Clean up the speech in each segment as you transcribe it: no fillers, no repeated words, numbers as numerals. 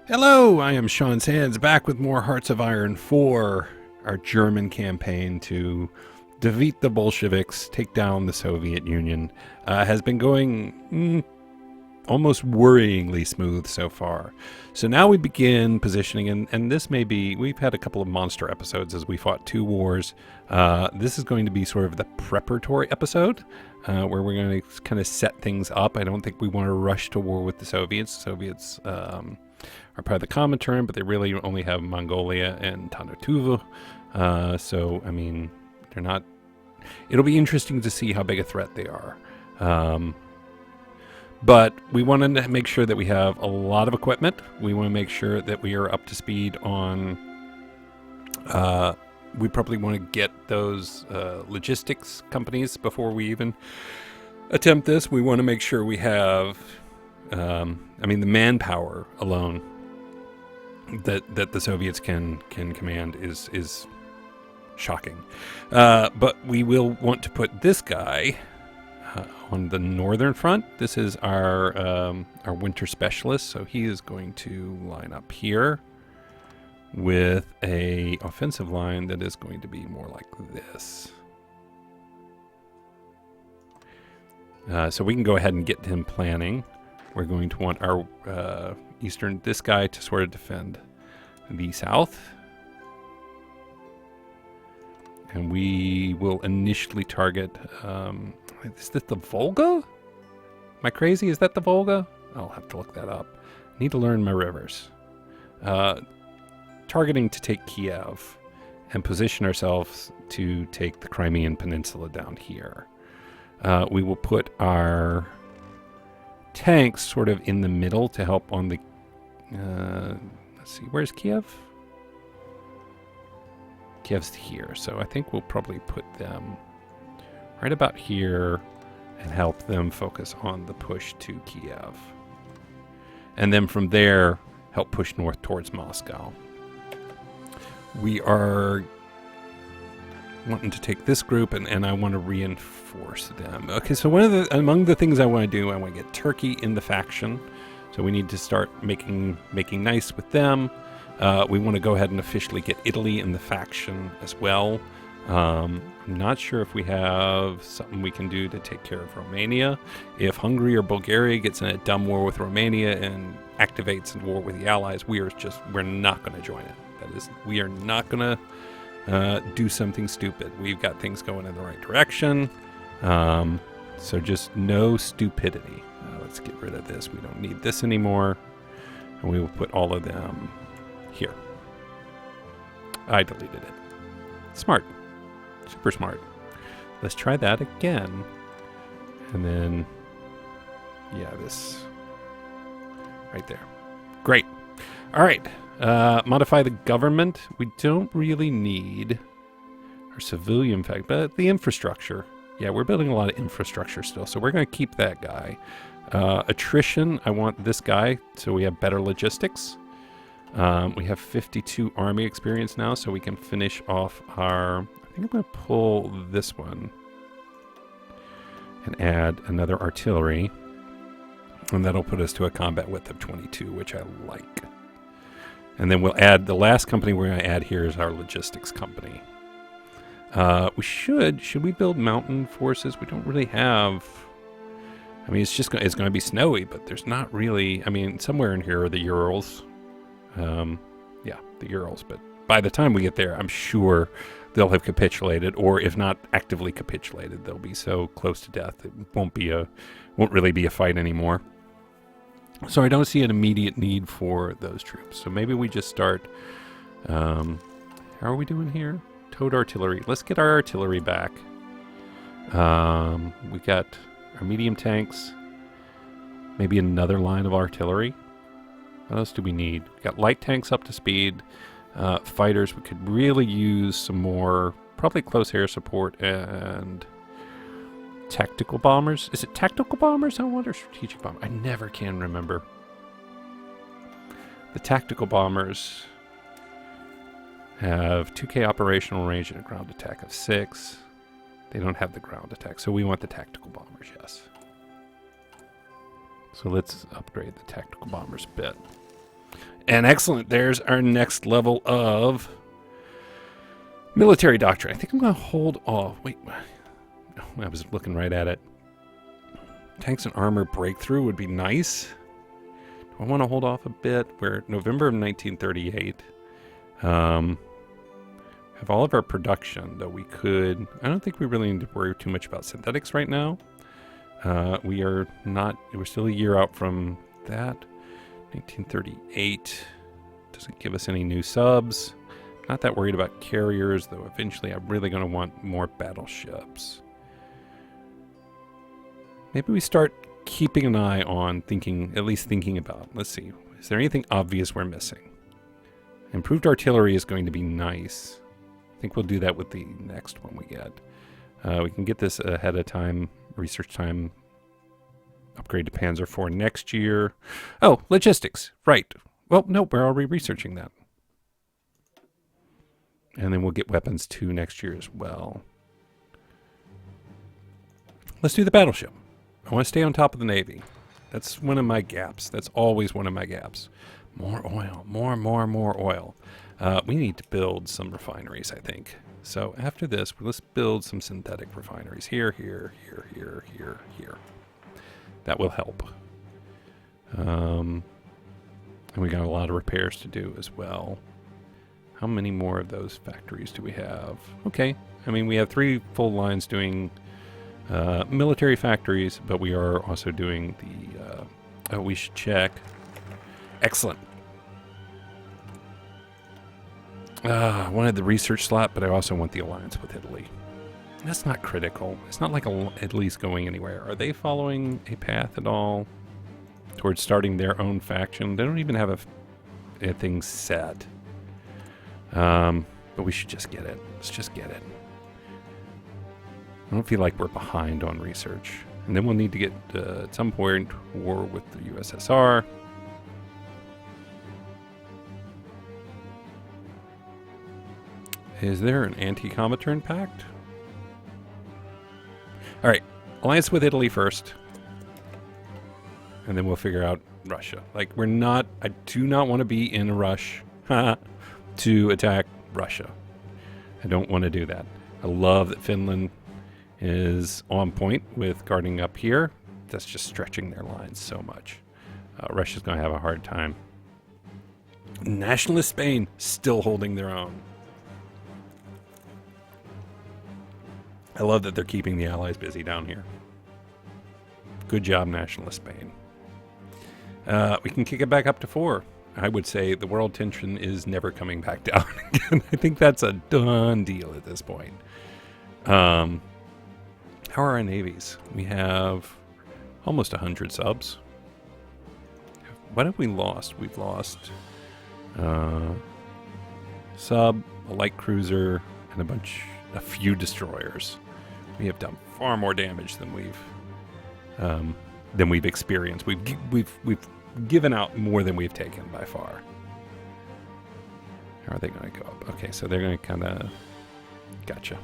Hello, I am Sean Sands, back with more Hearts of Iron 4, our German campaign to defeat the Bolsheviks, take down the Soviet Union. Has been going almost worryingly smooth so far. So now we begin positioning, and this may be, we've had a couple of monster episodes as we fought two wars. This is going to be sort of the preparatory episode, where we're going to kind of set things up. I don't think we want to rush to war with the Soviets. The Soviets are part of the Comintern, but they really only have Mongolia and Tanatuva. So, I mean, they're not... It'll be interesting to see how big a threat they are. But we want to make sure that we have a lot of equipment. We want to make sure that we are up to speed on... we probably want to get those logistics companies before we even attempt this. We want to make sure we have... the manpower alone that the Soviets can command is shocking. But we will want to put this guy on the northern front. This is our winter specialist, so he is going to line up here with a offensive line that is going to be more like this. So we can go ahead and get him planning. We're going to want our this guy to sort of defend the south. And we will initially target, is this the Volga? Am I crazy? Is that the Volga? I'll have to look that up. I need to learn my rivers. Targeting to take Kiev and position ourselves to take the Crimean Peninsula down here. We will put our tanks sort of in the middle to help on the let's see, where's Kiev? Kiev's here, so I think we'll probably put them right about here and help them focus on the push to Kiev, and then from there help push north towards Moscow. We are wanting to take this group, and I want to reinforce them. Okay, so among the things I want to do, I want to get Turkey in the faction. So we need to start making nice with them. We want to go ahead and officially get Italy in the faction as well. I'm not sure if we have something we can do to take care of Romania. If Hungary or Bulgaria gets in a dumb war with Romania and activates a war with the Allies, we're not going to join it. That is, we are not going to do something stupid. We've got things going in the right direction. So just no stupidity. Let's get rid of this. We don't need this anymore. And we will put all of them here. I deleted it. Smart. Super smart. Let's try that again. And then, yeah, this right there. Great. All right. Modify the government. We don't really need our civilian fact, but the infrastructure. Yeah, we're building a lot of infrastructure still, so we're going to keep that guy. Attrition, I want this guy, so we have better logistics. We have 52 army experience now, so we can finish off our... I think I'm going to pull this one and add another artillery, and that'll put us to a combat width of 22, which I like. And then we'll add, the last company we're going to add here is our logistics company. Should we build mountain forces? We don't really have... I mean, it's going to be snowy, but there's not really... I mean, somewhere in here are the Urals. Yeah, the Urals. But by the time we get there, I'm sure they'll have capitulated, or if not actively capitulated, they'll be so close to death it won't really be a fight anymore. So I don't see an immediate need for those troops. So maybe we just start... how are we doing here? Towed artillery. Let's get our artillery back. We got our medium tanks. Maybe another line of artillery. What else do we need? We got light tanks up to speed. Fighters. We could really use some more, probably close air support and tactical bombers. Is it tactical bombers? I wonder. Strategic bomber. I never can remember. The tactical bombers have 2K operational range and a ground attack of 6. They don't have the ground attack, so we want the tactical bombers, yes. So let's upgrade the tactical bombers a bit. And excellent. There's our next level of military doctrine. I think I'm going to hold off. Wait. I was looking right at it. Tanks and armor breakthrough would be nice. Do I want to hold off a bit? We're November of 1938. Have all of our production, though we could... I don't think we really need to worry too much about synthetics right now. We are not... We're still a year out from that. 1938 doesn't give us any new subs. Not that worried about carriers, though eventually I'm really going to want more battleships. Maybe we start keeping an eye on thinking, at least thinking about, let's see, is there anything obvious we're missing? Improved artillery is going to be nice. I think we'll do that with the next one we get. We can get this ahead of time, research time, upgrade to Panzer IV next year. Oh, logistics, right. Well, no, we're already researching that. And then we'll get weapons 2 next year as well. Let's do the battleship. I want to stay on top of the Navy. That's one of my gaps. That's always one of my gaps. More oil. More oil. We need to build some refineries, I think. So after this, let's build some synthetic refineries. Here. That will help. And we got a lot of repairs to do as well. How many more of those factories do we have? Okay. I mean, we have 3 full lines doing military factories, but we are also doing the... we should check. Excellent. I wanted the research slot, but I also want the alliance with Italy. That's not critical. It's not like Italy's going anywhere. Are they following a path at all towards starting their own faction? They don't even have a thing set. But we should just get it. Let's just get it. I don't feel like we're behind on research. And then we'll need to get, at some point, war with the USSR. Is there an anti-Comintern pact? All right, alliance with Italy first. And then we'll figure out Russia. Like, I do not want to be in a rush to attack Russia. I don't want to do that. I love that Finland is on point with guarding up here. That's just stretching their lines so much. Russia's going to have a hard time. Nationalist Spain still holding their own. I love that they're keeping the Allies busy down here. Good job, Nationalist Spain. We can kick it back up to 4. I would say the world tension is never coming back down again. I think that's a done deal at this point. How are our navies? We have almost 100 subs. What have we lost? We've lost sub, a light cruiser, and a few destroyers. We have done far more damage than we've experienced. We've given out more than we've taken by far. How are they going to go up? Okay, so they're going to kind of... Gotcha.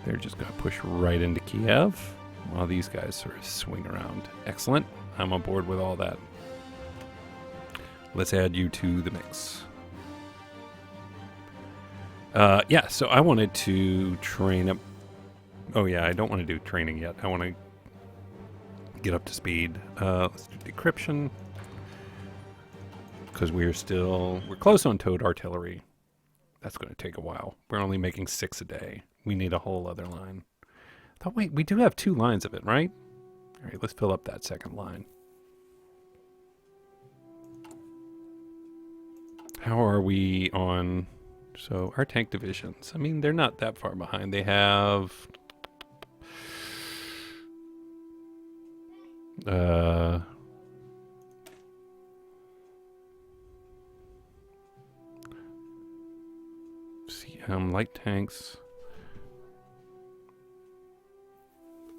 They're just going to push right into Kiev while these guys sort of swing around. Excellent. I'm on board with all that. Let's add you to the mix. Yeah, so I wanted to train up... Oh yeah, I don't want to do training yet. I want to get up to speed. Let's do decryption. Because we're close on towed artillery. That's going to take a while. We're only making 6 a day. We need a whole other line. Oh wait, we do have 2 lines of it, right? All right, let's fill up that second line. How are we on... So our tank divisions, I mean, they're not that far behind. They have... light tanks.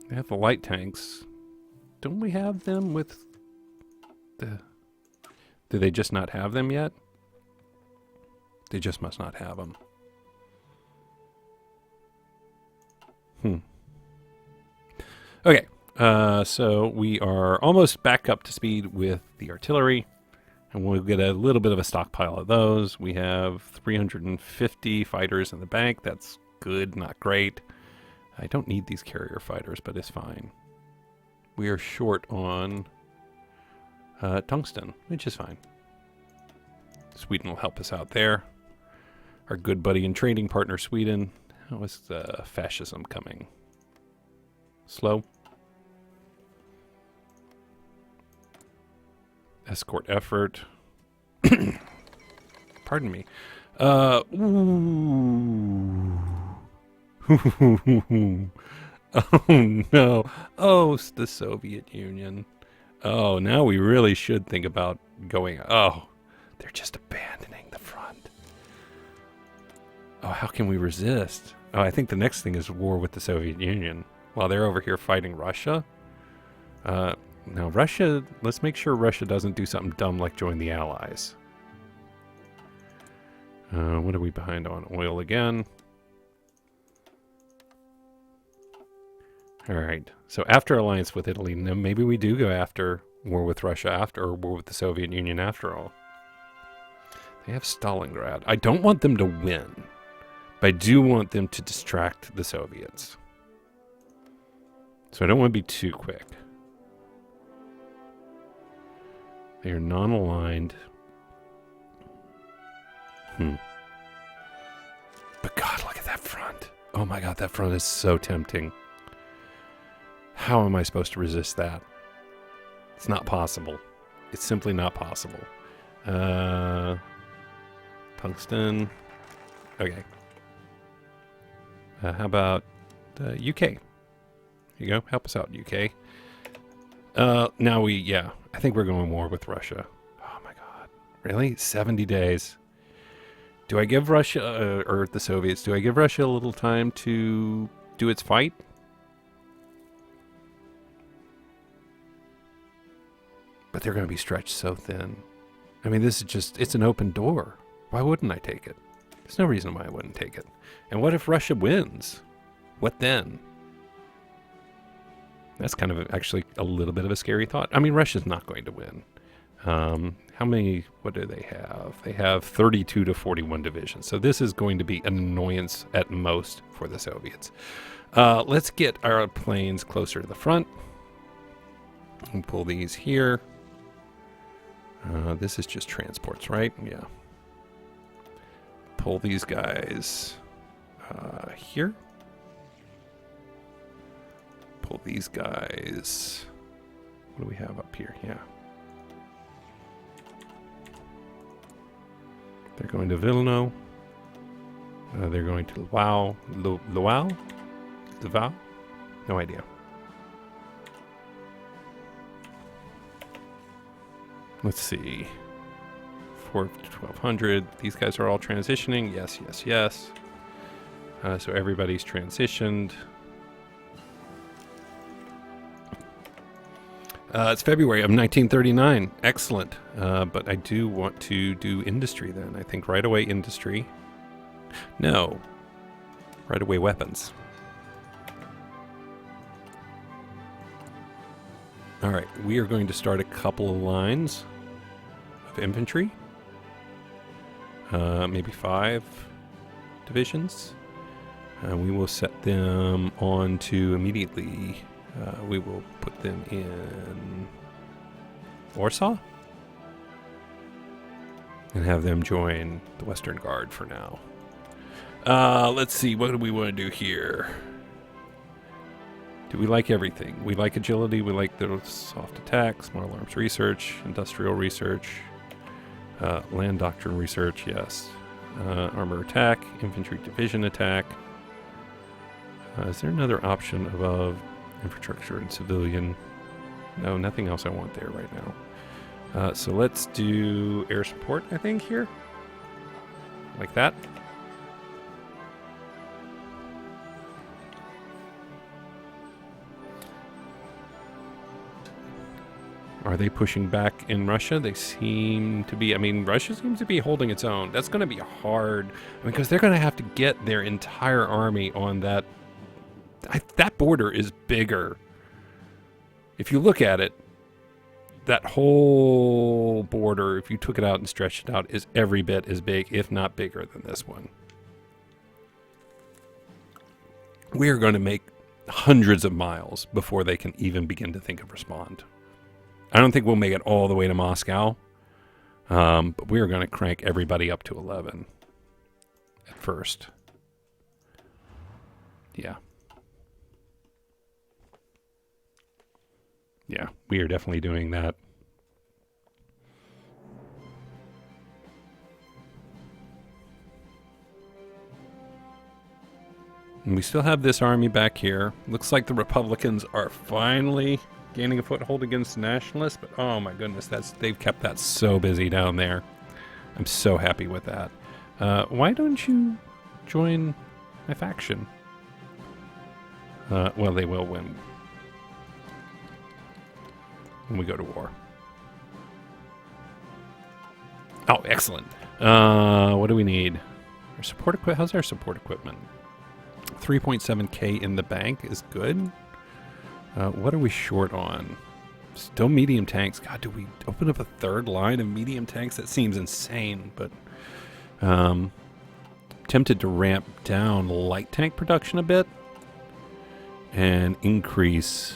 They have the light tanks. Don't we have them with the... Do they just not have them yet? They just must not have them. Okay. So we are almost back up to speed with the artillery, and we'll get a little bit of a stockpile of those. We have 350 fighters in the bank. That's good, not great. I don't need these carrier fighters, but it's fine. We are short on tungsten, which is fine. Sweden will help us out there. Our good buddy and trading partner, Sweden. How is the fascism coming? Slow. Escort effort. Pardon me. Ooh. Oh no. Oh, the Soviet Union. Oh, now we really should think about going. Oh, they're just abandoning the front. Oh, how can we resist? Oh, I think the next thing is war with the Soviet Union. While they're over here fighting Russia. Now, Russia, let's make sure Russia doesn't do something dumb like join the Allies. What are we behind on? Oil again. All right. So after alliance with Italy, now maybe we do go after war with Russia after, or war with the Soviet Union after all. They have Stalingrad. I don't want them to win, but I do want them to distract the Soviets. So I don't want to be too quick. They are non-aligned. But God, look at that front. Oh my God, that front is so tempting. How am I supposed to resist that? It's not possible. It's simply not possible. Tungsten. Okay. How about the UK? Here you go. Help us out, UK. Now I think we're going war with Russia. Oh my God. Really? 70 days. Do I give Russia, or the Soviets, do I give Russia a little time to do its fight? But they're going to be stretched so thin. I mean, this is just, it's an open door. Why wouldn't I take it? There's no reason why I wouldn't take it. And what if Russia wins? What then? That's kind of actually a little bit of a scary thought. I mean, Russia's not going to win. How many, what do they have? They have 32 to 41 divisions. So this is going to be an annoyance at most for the Soviets. Let's get our planes closer to the front. And pull these here. This is just transports, right? Yeah. Pull these guys here. Pull these guys. What do we have up here? Yeah. They're going to Vilno. They're going to Lwów. Lwów? No idea. Let's see. 4 to 1200. These guys are all transitioning. Yes, yes, yes. So everybody's transitioned. It's February of 1939. Excellent. But I do want to do industry then. I think right away industry. No. Right away weapons. All right. We are going to start a couple of lines of infantry. Maybe 5 divisions. We will set them on to immediately. We will put them in Warsaw and have them join the Western Guard for now. Let's see. What do we want to do here? Do we like everything? We like agility. We like the soft attack, small arms research, industrial research, land doctrine research, yes. Armor attack, infantry division attack. Is there another option above infrastructure and civilian? No, nothing else I want there right now. So let's do air support, I think, here. Like that. Are they pushing back in Russia? They seem to be. I mean, Russia seems to be holding its own. That's going to be hard because they're going to have to get their entire army on that. That border is bigger if you look at it, that whole border, if you took it out and stretched it out, is every bit as big, if not bigger than this one. We are going to make hundreds of miles before they can even begin to think of respond. I don't think we'll make it all the way to Moscow, but we are going to crank everybody up to 11 at first. Yeah. Yeah, we are definitely doing that. And we still have this army back here. Looks like the Republicans are finally gaining a foothold against the Nationalists, but oh my goodness, they've kept that so busy down there. I'm so happy with that. Why don't you join my faction? Well, they will win when we go to war. Oh, excellent. What do we need? Our support equipment. How's our support equipment? 3.7K in the bank is good. What are we short on? Still medium tanks. God, do we open up a third line of medium tanks? That seems insane, but tempted to ramp down light tank production a bit and increase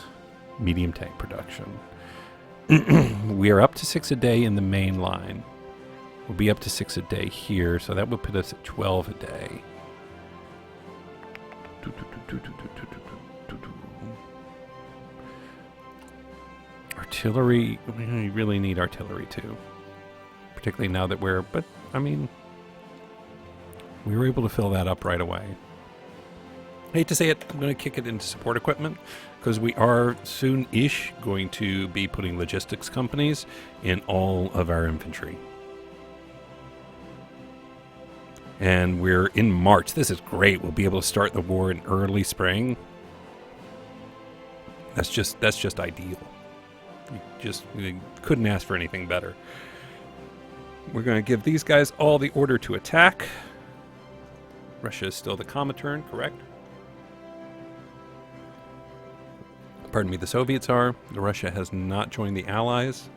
medium tank production. We are up to 6 a day in the main line. We'll be up to 6 a day here, so that would put us at 12 a day. Artillery, we really need artillery too. Particularly now that but I mean, we were able to fill that up right away. I hate to say it, I'm going to kick it into support equipment because we are soon-ish going to be putting logistics companies in all of our infantry. And we're in March. This is great. We'll be able to start the war in early spring. That's just ideal. We couldn't ask for anything better. We're going to give these guys all the order to attack. Russia is still the Comintern, correct? Pardon me, the Soviets are. Russia has not joined the Allies,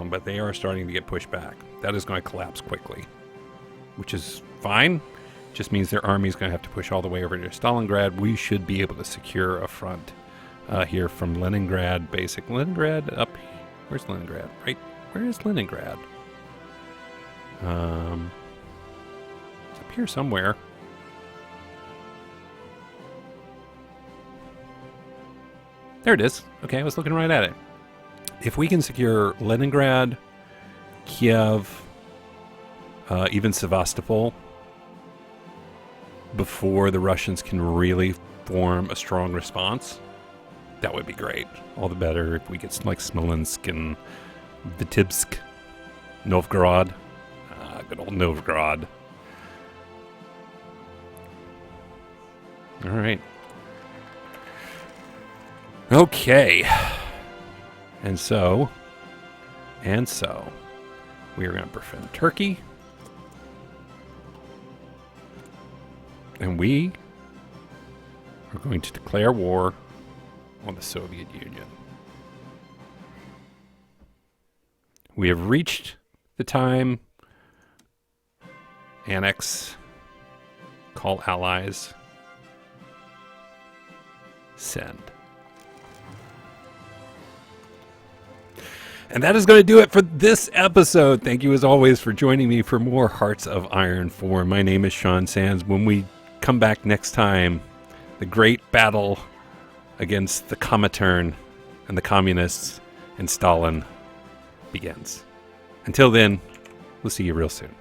but they are starting to get pushed back. That is going to collapse quickly, which is fine. Just means their army is going to have to push all the way over to Stalingrad. We should be able to secure a front here from Leningrad, Leningrad up. Where's Leningrad? Right? Where is Leningrad? It's up here somewhere. There it is. Okay, I was looking right at it. If we can secure Leningrad, Kiev, even Sevastopol, before the Russians can really form a strong response, that would be great. All the better if we get like Smolensk and Vitebsk, Novgorod. Good old Novgorod. All right. Okay. And so, we are going to befriend Turkey. And we are going to declare war on the Soviet Union. We have reached the time. Annex. Call allies. Send. And that is going to do it for this episode. Thank you as always for joining me for more Hearts of Iron 4. My name is Sean Sands. When we come back next time, the great battle against the Comintern and the communists and Stalin begins. Until then, we'll see you real soon.